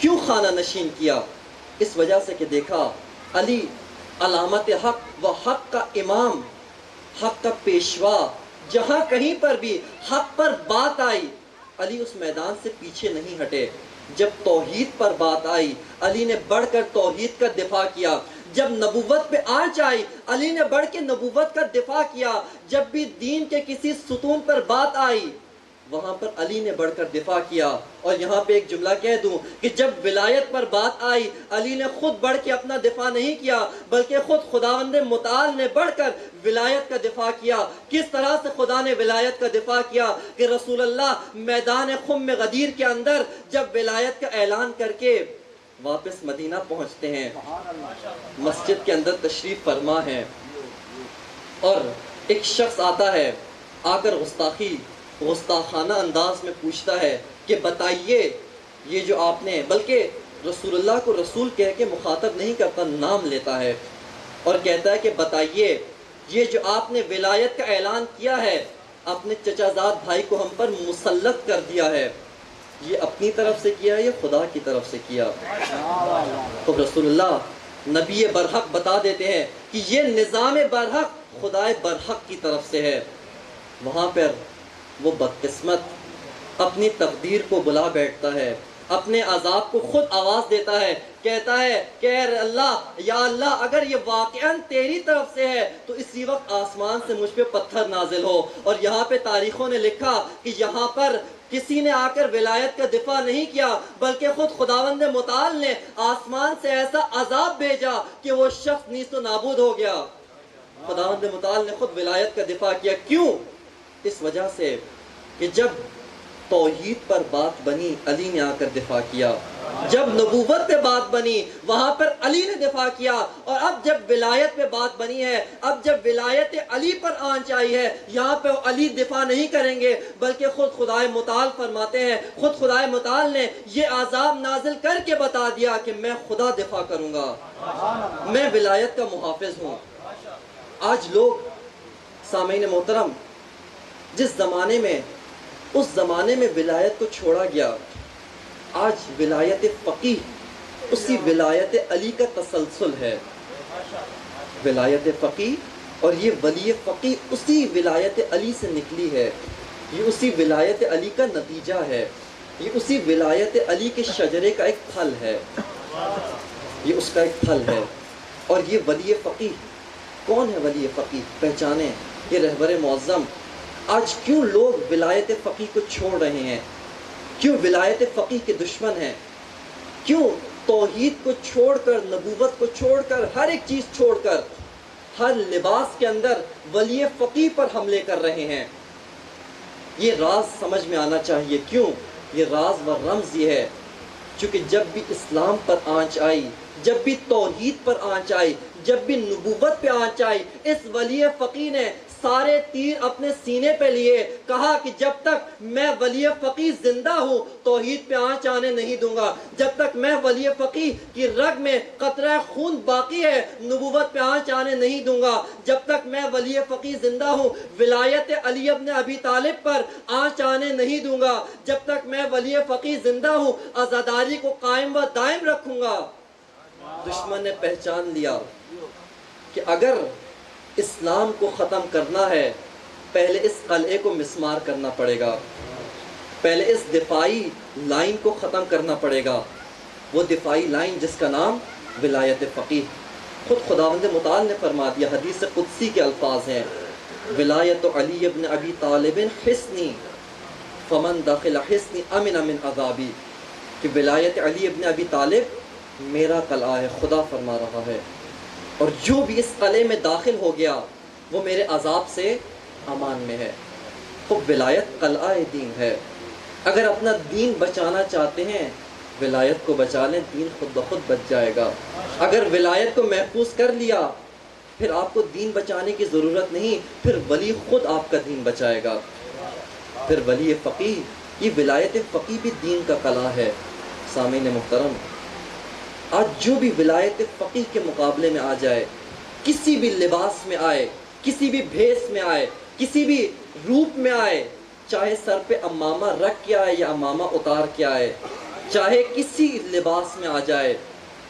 کیوں خانہ نشین کیا؟ اس وجہ سے کہ دیکھا علی علامت حق و حق کا امام، حق کا پیشوا، جہاں کہیں پر بھی حق پر بات آئی علی اس میدان سے پیچھے نہیں ہٹے۔ جب توحید پر بات آئی علی نے بڑھ کر توحید کا دفاع کیا، جب نبوت پہ آنچ آئی علی نے بڑھ کے نبوت کا دفاع کیا، جب بھی دین کے کسی ستون پر بات آئی وہاں پر علی نے بڑھ کر دفاع کیا۔ اور یہاں پہ ایک جملہ کہہ دوں کہ جب ولایت پر بات آئی علی نے خود بڑھ کے اپنا دفاع نہیں کیا، بلکہ خود خداوند متعال نے بڑھ کر ولایت کا دفاع کیا۔ کس طرح سے خدا نے ولایت کا دفاع کیا کہ رسول اللہ میدان خم غدیر کے اندر جب ولایت کا اعلان کر کے واپس مدینہ پہنچتے ہیں، مسجد کے اندر تشریف فرما ہے، اور ایک شخص آتا ہے، آ کر گستاخانہ انداز میں پوچھتا ہے کہ بتائیے یہ جو آپ نے، بلکہ رسول اللہ کو رسول کہہ کے مخاطب نہیں کرتا، نام لیتا ہے اور کہتا ہے کہ بتائیے یہ جو آپ نے ولایت کا اعلان کیا ہے، اپنے چچا زاد بھائی کو ہم پر مسلط کر دیا ہے، یہ اپنی طرف سے کیا ہے یا خدا کی طرف سے کیا؟ تو رسول اللہ نبی برحق بتا دیتے ہیں کہ یہ نظام برحق خدائے برحق کی طرف سے ہے۔ وہاں پر وہ بدقسمت اپنی تقدیر کو بلا بیٹھتا ہے، اپنے عذاب کو خود آواز دیتا ہے، کہتا ہے کہ اے اللہ، یا اللہ اگر یہ واقعاً تیری طرف سے ہے تو اسی وقت آسمان سے مجھ پہ پتھر نازل ہو۔ اور یہاں پہ تاریخوں نے لکھا کہ یہاں پر کسی نے آ کر ولایت کا دفاع نہیں کیا، بلکہ خود خداوند متعال نے آسمان سے ایسا عذاب بھیجا کہ وہ شخص نیست و نابود ہو گیا۔ خداوند متعال نے خود ولایت کا دفاع کیا۔ کیوں؟ اس وجہ سے کہ جب توحید پر بات بنی علی نے آ کر دفاع کیا، جب نبوت پہ بات بنی وہاں پر علی نے دفاع کیا، اور اب جب ولایت پہ بات بنی ہے، اب جب ولایت علی پر آنچ آئی ہے، یہاں پہ علی دفاع نہیں کریں گے بلکہ خود خدائے متعال فرماتے ہیں، خود خدائے متعال نے یہ عذاب نازل کر کے بتا دیا کہ میں خدا دفاع کروں گا، میں ولایت کا محافظ ہوں۔ آج لوگ سامعین محترم جس زمانے میں اس زمانے میں ولایت کو چھوڑا گیا، آج ولایت فقیہ اسی ولایت علی کا تسلسل ہے۔ ولایت فقیہ اور یہ ولی فقیہ اسی ولایت علی سے نکلی ہے، یہ اسی ولایت علی کا نتیجہ ہے، یہ اسی ولایت علی کے شجرے کا ایک پھل ہے، یہ اس کا ایک پھل ہے۔ اور یہ ولی فقیہ کون ہے؟ ولی فقیہ پہچانیں، یہ رہبر معظم۔ آج کیوں لوگ ولایت فقیہ کو چھوڑ رہے ہیں؟ کیوں ولایت فقیہ کے دشمن ہیں؟ کیوں توحید کو چھوڑ کر، نبوت کو چھوڑ کر، ہر ایک چیز چھوڑ کر، ہر لباس کے اندر ولی فقیہ پر حملے کر رہے ہیں؟ یہ راز سمجھ میں آنا چاہیے۔ کیوں؟ یہ راز و رمز یہ ہے چونکہ جب بھی اسلام پر آنچ آئی، جب بھی توحید پر آنچ آئی، جب بھی نبوت پہ آنچ آئی، اس ولی فقیہ نے سارے تیر اپنے سینے پہ لیے، کہا کہ جب تک میں ولی فقیہ زندہ ہوں توحید پہ آنچ آنے نہیں دوں گا، جب تک میں ولی فقیہ کی رگ میں قطرہ خون باقی ہے نبوت پہ آنچ آنے نہیں دوں گا، جب تک میں ولی فقیہ زندہ ہوں ولایت علی ابن ابی طالب پر آنچ آنے نہیں دوں گا، جب تک میں ولی فقیہ زندہ ہوں عزاداری کو قائم و دائم رکھوں گا۔ دشمن نے پہچان لیا کہ اگر اسلام کو ختم کرنا ہے پہلے اس قلعے کو مسمار کرنا پڑے گا، پہلے اس دفاعی لائن کو ختم کرنا پڑے گا، وہ دفاعی لائن جس کا نام ولایت فقیہ۔ خود خداوند متعال نے فرما دیا، حدیث قدسی کے الفاظ ہیں، ولایت علی ابن ابی طالب حصنی فمن داخل حصنی امن من عذابی، کہ ولایت علی ابن ابی طالب میرا قلعہ ہے، خدا فرما رہا ہے، اور جو بھی اس قلعے میں داخل ہو گیا وہ میرے عذاب سے امان میں ہے۔ خب ولایت قلعہ دین ہے۔ اگر اپنا دین بچانا چاہتے ہیں ولایت کو بچا لیں، دین خود بخود بچ جائے گا۔ اگر ولایت کو محفوظ کر لیا پھر آپ کو دین بچانے کی ضرورت نہیں، پھر ولی خود آپ کا دین بچائے گا۔ پھر ولی فقیہ، یہ ولایت فقیہ بھی دین کا قلعہ ہے۔ سامعین محترم، آج جو بھی ولایت فقیہ کے مقابلے میں آ جائے، کسی بھی لباس میں آئے، کسی بھی بھیس میں آئے، کسی بھی روپ میں آئے، چاہے سر پہ امامہ رکھ کے آئے یا امامہ اتار کے آئے، چاہے کسی لباس میں آ جائے،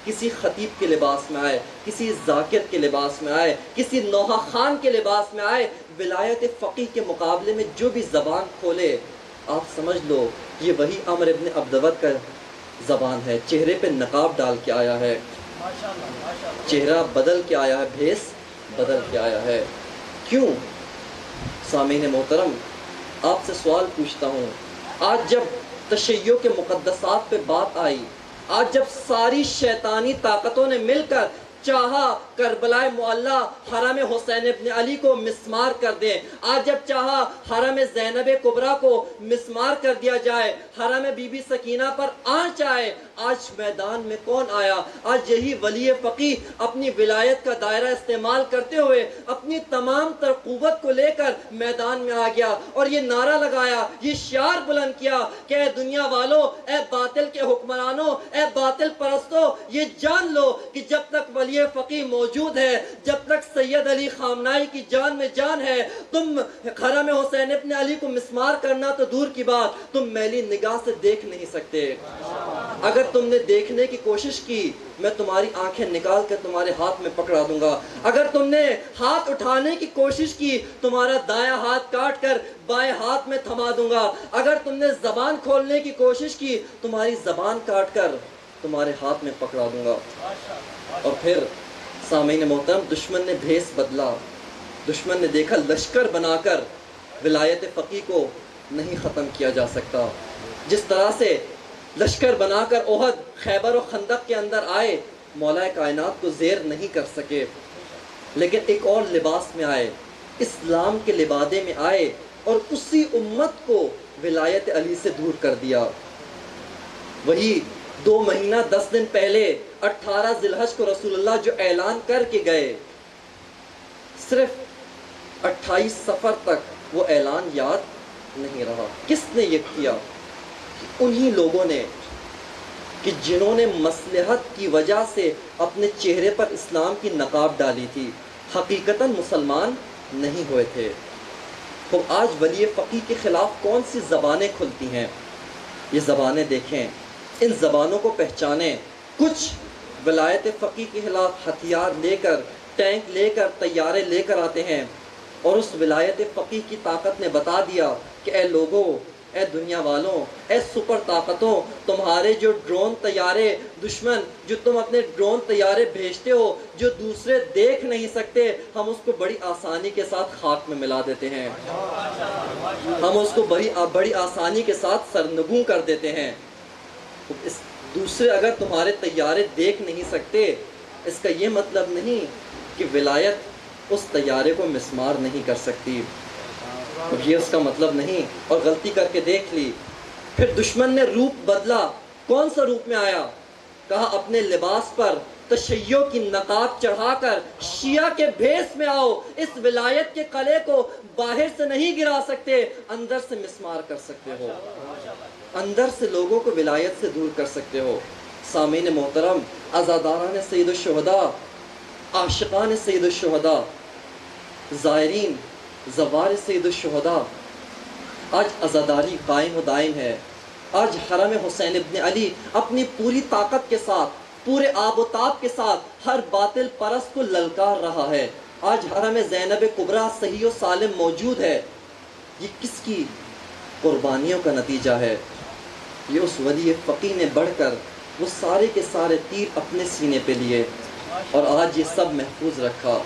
کسی خطیب کے لباس میں آئے، کسی ذاکر کے لباس میں آئے، کسی نوحہ خان کے لباس میں آئے، ولایت فقیہ کے مقابلے میں جو بھی زبان کھولے آپ سمجھ لو یہ وہی عمر ابن عبدود کا زبان ہے۔ چہرے پہ نقاب ڈال کے آیا ہے، چہرہ بدل کے آیا ہے، بھیس بدل کے آیا ہے۔ کیوں؟ سامعین محترم، آپ سے سوال پوچھتا ہوں، آج جب تشیع کے مقدسات پہ بات آئی، آج جب ساری شیطانی طاقتوں نے مل کر چاہا کربلائے معلیٰ حرم حسین ابن علی کو مسمار کر دیں، آج جب چاہا حرم زینب کبریٰ کو مسمار کر دیا جائے، حرم بی بی سکینہ پر آنچ آئے، آج میدان میں کون آیا؟ آج یہی ولی فقیہ اپنی ولایت کا دائرہ استعمال کرتے ہوئے اپنی تمام تر قوت کو لے کر میدان میں آ گیا اور یہ نعرہ لگایا، یہ شعار بلند کیا کہ اے دنیا والوں، اے باطل کے حکمرانوں، اے باطل پرستوں، یہ جان لو کہ جب تک ولی فقیہ موجود ہے، جب تک سید علی خامنائی کی جان میں جان ہے، تم حرم حسین ابن علی کو مسمار کرنا تو دور کی بات، تم میلی نگاہ سے دیکھ نہیں سکتے۔ اگر تم نے دیکھنے کی کوشش کی میں تمہاری آنکھیں نکال کر تمہارے ہاتھ میں پکڑا دوں گا، اگر تم نے ہاتھ اٹھانے کی کوشش کی تمہارا دایاں ہاتھ کاٹ کر بائیں ہاتھ میں تھما دوں گا، اگر تم نے زبان کھولنے کی کوشش کی تمہاری زبان کاٹ کر تمہارے ہاتھ میں پکڑا دوں گا۔ اور پھر سامعین محترم، دشمن نے بھیس بدلا، دشمن نے دیکھا لشکر بنا کر ولایت فقیہ کو نہیں ختم کیا جا سکتا، جس طرح سے لشکر بنا کر احد، خیبر و خندق کے اندر آئے، مولا کائنات کو زیر نہیں کر سکے، لیکن ایک اور لباس میں آئے، اسلام کے لبادے میں آئے اور اسی امت کو ولایت علی سے دور کر دیا۔ وہی 2 مہینہ 10 دن پہلے 18 ذی الحج کو رسول اللہ جو اعلان کر کے گئے، صرف 28 سفر تک وہ اعلان یاد نہیں رہا۔ کس نے یہ کیا؟ انہی لوگوں نے کہ جنہوں نے مصلحت کی وجہ سے اپنے چہرے پر اسلام کی نقاب ڈالی تھی، حقیقتاً مسلمان نہیں ہوئے تھے۔ تو آج ولی فقیہ کے خلاف کون سی زبانیں کھلتی ہیں؟ یہ زبانیں دیکھیں، ان زبانوں کو پہچانیں۔ کچھ ولایت فقیہ کے خلاف ہتھیار لے کر، ٹینک لے کر، طیارے لے کر آتے ہیں، اور اس ولایت فقیہ کی طاقت نے بتا دیا کہ اے لوگوں، اے دنیا والوں، اے سپر طاقتوں، تمہارے جو ڈرون طیارے دشمن، جو تم اپنے ڈرون طیارے بھیجتے ہو جو دوسرے دیکھ نہیں سکتے، ہم اس کو بڑی آسانی کے ساتھ خاک میں ملا دیتے ہیں، ہم اس کو بڑی آسانی کے ساتھ سرنگوں کر دیتے ہیں۔ دوسرے اگر تمہارے طیارے دیکھ نہیں سکتے، اس کا یہ مطلب نہیں کہ ولایت اس طیارے کو مسمار نہیں کر سکتی، یہ اس کا مطلب نہیں۔ اور غلطی کر کے دیکھ لی۔ پھر دشمن نے روپ بدلا۔ کون سا روپ میں آیا؟ کہا اپنے لباس پر تشیع کی نقاب چڑھا کر شیعہ کے بھیس میں آؤ، اس ولایت کے قلعے کو باہر سے نہیں گرا سکتے، اندر سے مسمار کر سکتے ہو، اندر سے لوگوں کو ولایت سے دور کر سکتے ہو۔ سامعین محترم، عزاداران سید الشہداء، عاشقان سید الشہداء، زائرین زوار سید الشہداء، آج عزاداری قائم و دائم ہے۔ آج حرم حسین ابن علی اپنی پوری طاقت کے ساتھ، پورے آب و تاب کے ساتھ ہر باطل پرست کو للکار رہا ہے۔ آج حرم زینب کبریٰ صحیح و سالم موجود ہے۔ یہ کس کی قربانیوں کا نتیجہ ہے؟ یہ اس ولی فقیہ نے بڑھ کر وہ سارے کے سارے تیر اپنے سینے پہ لیے اور آج یہ سب محفوظ رکھا۔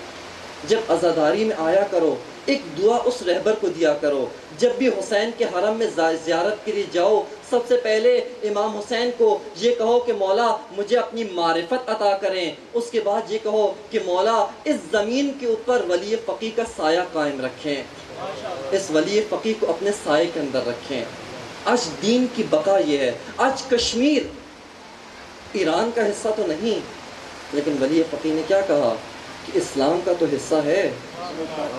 جب عزاداری میں آیا کرو، ایک دعا اس رہبر کو دیا کرو۔ جب بھی حسین کے حرم میں زیارت کے لیے جاؤ، سب سے پہلے امام حسین کو یہ کہو کہ مولا مجھے اپنی معرفت عطا کریں، اس کے بعد یہ کہو کہ مولا اس زمین کے اوپر ولی فقیہ کا سایہ قائم رکھیں، اس ولی فقیہ کو اپنے سائے کے اندر رکھیں۔ آج دین کی بقا یہ ہے۔ آج کشمیر ایران کا حصہ تو نہیں، لیکن ولی فقیہ نے کیا کہا کہ اسلام کا تو حصہ ہے۔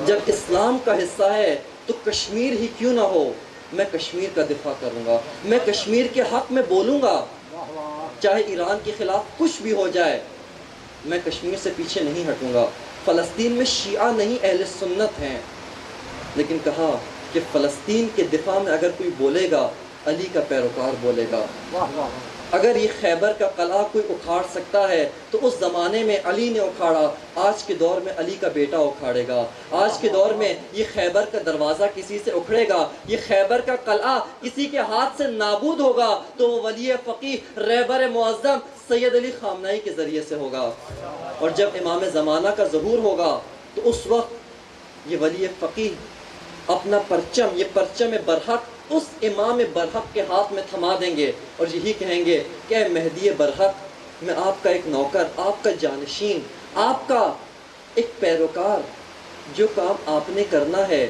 جب اسلام کا حصہ ہے تو کشمیر ہی کیوں نہ ہو، میں کشمیر کا دفاع کروں گا، میں کشمیر کے حق میں بولوں گا، چاہے ایران کے خلاف کچھ بھی ہو جائے، میں کشمیر سے پیچھے نہیں ہٹوں گا۔ فلسطین میں شیعہ نہیں اہل سنت ہیں، لیکن کہا کہ فلسطین کے دفاع میں اگر کوئی بولے گا، علی کا پیروکار بولے گا۔ اگر یہ خیبر کا قلعہ کوئی اکھاڑ سکتا ہے تو اس زمانے میں علی نے اکھاڑا، آج کے دور میں علی کا بیٹا اکھاڑے گا۔ آج کے دور میں یہ خیبر کا دروازہ کسی سے اکھڑے گا، یہ خیبر کا قلعہ کسی کے ہاتھ سے نابود ہوگا تو وہ ولی فقیہ رہبر معظم سید علی خامنہئی کے ذریعے سے ہوگا۔ اور جب امام زمانہ کا ظہور ہوگا تو اس وقت یہ ولی فقیہ اپنا پرچم، یہ پرچم برحق اس امام برحق کے ہاتھ میں تھما دیں گے اور یہی کہیں گے کہ اے مہدی برحق، میں آپ کا ایک نوکر، آپ کا جانشین، آپ کا ایک پیروکار، جو کام آپ نے کرنا ہے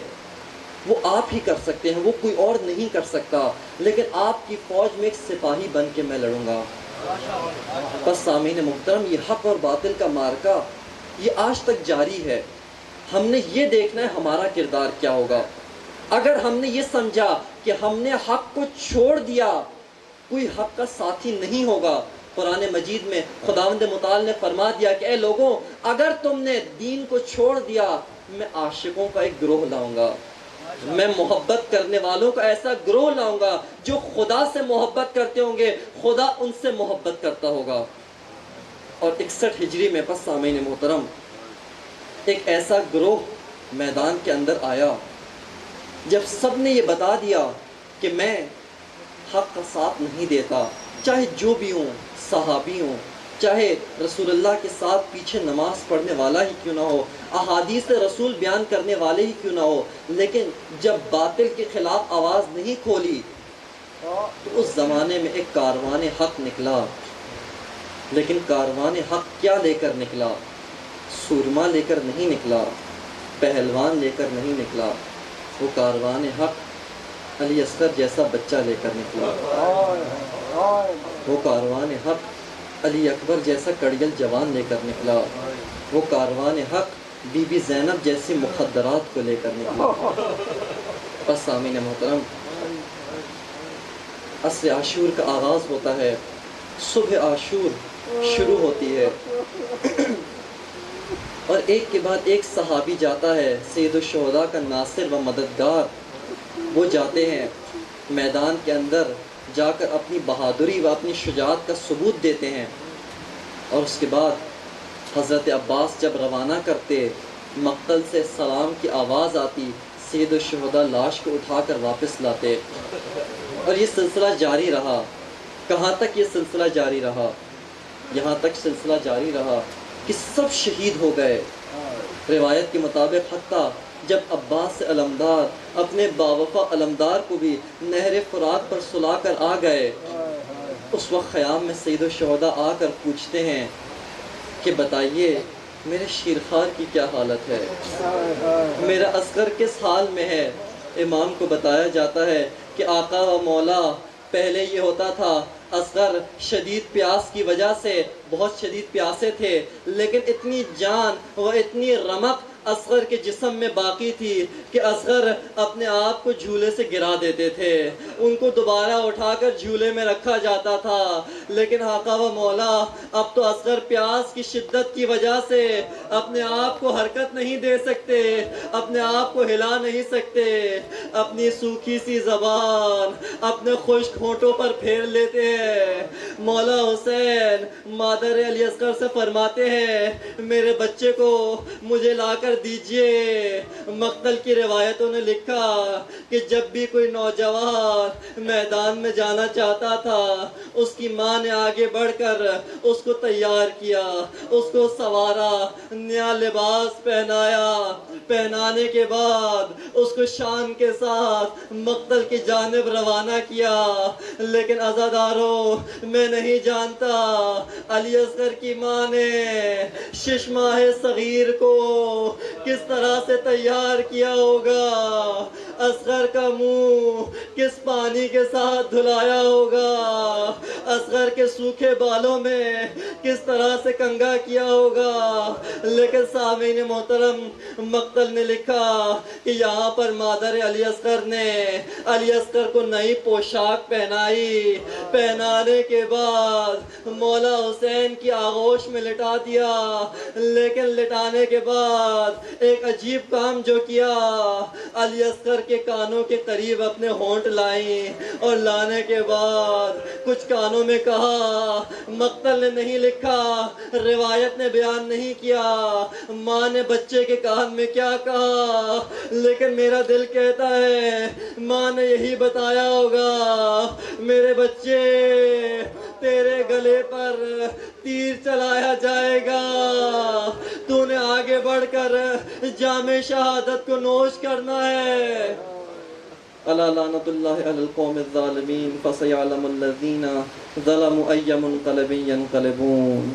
وہ آپ ہی کر سکتے ہیں، وہ کوئی اور نہیں کر سکتا، لیکن آپ کی فوج میں ایک سپاہی بن کے میں لڑوں گا۔ بس سامعین محترم، یہ حق اور باطل کا معرکہ یہ آج تک جاری ہے۔ ہم نے یہ دیکھنا ہے ہمارا کردار کیا ہوگا۔ اگر ہم نے یہ سمجھا کہ ہم نے حق کو چھوڑ دیا، کوئی حق کا ساتھی نہیں ہوگا۔ قرآن مجید میں خداوند متعال نے فرما دیا کہ اے لوگوں، اگر تم نے دین کو چھوڑ دیا، میں عاشقوں کا ایک گروہ لاؤں گا، میں محبت کرنے والوں کا ایسا گروہ لاؤں گا جو خدا سے محبت کرتے ہوں گے، خدا ان سے محبت کرتا ہوگا۔ اور 61 ہجری میں پس سامعین محترم ایک ایسا گروہ میدان کے اندر آیا، جب سب نے یہ بتا دیا کہ میں حق کا ساتھ نہیں دیتا، چاہے جو بھی ہوں، صحابی ہوں، چاہے رسول اللہ کے ساتھ پیچھے نماز پڑھنے والا ہی کیوں نہ ہو، احادیث رسول بیان کرنے والے ہی کیوں نہ ہو، لیکن جب باطل کے خلاف آواز نہیں کھولی تو اس زمانے میں ایک کاروان حق نکلا۔ لیکن کاروان حق کیا لے کر نکلا؟ سورما لے کر نہیں نکلا، پہلوان لے کر نہیں نکلا، وہ کاروان حق علی اصغر جیسا بچہ لے کر نکلا۔ وہ کاروان حق علی اکبر جیسا کڑیل جوان لے کر نکلا، وہ کاروان حق بی بی زینب جیسی مخدرات کو لے کر نکلا۔ بس سامعین محترم، عصر عاشور کا آغاز ہوتا ہے، صبح عاشور شروع ہوتی ہے، اور ایک کے بعد ایک صحابی جاتا ہے، سید الشہداء کا ناصر و مددگار، وہ جاتے ہیں میدان کے اندر، جا کر اپنی بہادری و اپنی شجاعت کا ثبوت دیتے ہیں، اور اس کے بعد حضرت عباس جب روانہ کرتے، مقتل سے سلام کی آواز آتی، سید الشہداء لاش کو اٹھا کر واپس لاتے، اور یہ سلسلہ جاری رہا۔ کہاں تک یہ سلسلہ جاری رہا؟ یہاں تک سلسلہ جاری رہا کہ سب شہید ہو گئے۔ روایت کے مطابق حتیٰ جب عباس علمدار اپنے باوفا علمدار کو بھی نہر فرات پر سلا کر آ گئے، اس وقت خیام میں سید الشہداء آ کر پوچھتے ہیں کہ بتائیے میرے شیرخوار کی کیا حالت ہے، میرا اصغر کس حال میں ہے؟ امام کو بتایا جاتا ہے کہ آقا و مولا، پہلے یہ ہوتا تھا اصغر شدید پیاس کی وجہ سے بہت شدید پیاسے تھے، لیکن اتنی جان و اتنی رمق اصغر کے جسم میں باقی تھی کہ اصغر اپنے آپ کو جھولے سے گرا دیتے تھے، ان کو دوبارہ اٹھا کر جھولے میں رکھا جاتا تھا، لیکن آقا و مولا اب تو اصغر پیاس کی شدت کی وجہ سے اپنے آپ کو حرکت نہیں دے سکتے، اپنے آپ کو ہلا نہیں سکتے، اپنی سوکھی سی زبان اپنے خشک ہونٹوں پر پھیر لیتے ہیں۔ مولا حسین مادر علی اصغر سے فرماتے ہیں میرے بچے کو مجھے لا کر دیجئے۔ مقتل کی روایتوں نے لکھا کہ جب بھی کوئی نوجوان میدان میں جانا چاہتا تھا، اس کی ماں نے آگے بڑھ کر اس کو تیار کیا، اس کو سوارا، نیا لباس پہنایا، پہنانے کے بعد اس کو شان کے ساتھ مقتل کی جانب روانہ کیا۔ لیکن عزادارو، میں نہیں جانتا علی اصغر کی ماں نے 6 ماہ صغیر کو کس طرح سے تیار کیا ہوگا، اصغر کا منہ کس پانی کے ساتھ دھلایا ہوگا، اصغر کے سوکھے بالوں میں کس طرح سے کنگھا کیا ہوگا۔ لیکن سامعین محترم، مقتل نے لکھا کہ یہاں پر مادر علی اصغر نے علی اصغر کو نئی پوشاک پہنائی، پہنانے کے بعد مولا حسین کی آغوش میں لٹا دیا، لیکن لٹانے کے بعد ایک عجیب کام جو کیا، علی اصغر کے کانوں کے قریب اپنے ہونٹ لائیں، اور لانے کے بعد کچھ کانوں میں کہا۔ مقتل نے نہیں لکھا، روایت نے بیان نہیں کیا ماں نے بچے کے کان میں کیا کہا، لیکن میرا دل کہتا ہے ماں نے یہی بتایا ہوگا میرے بچے، تیرے گلے پر تیر چلایا جائے گا، تو نے آگے بڑھ کر جام شہادت کو نوش کرنا ہے۔ الا لعنت اللہ علی القوم الظالمین فسیعلم الذین ظلموا ای منقلب ینقلبون۔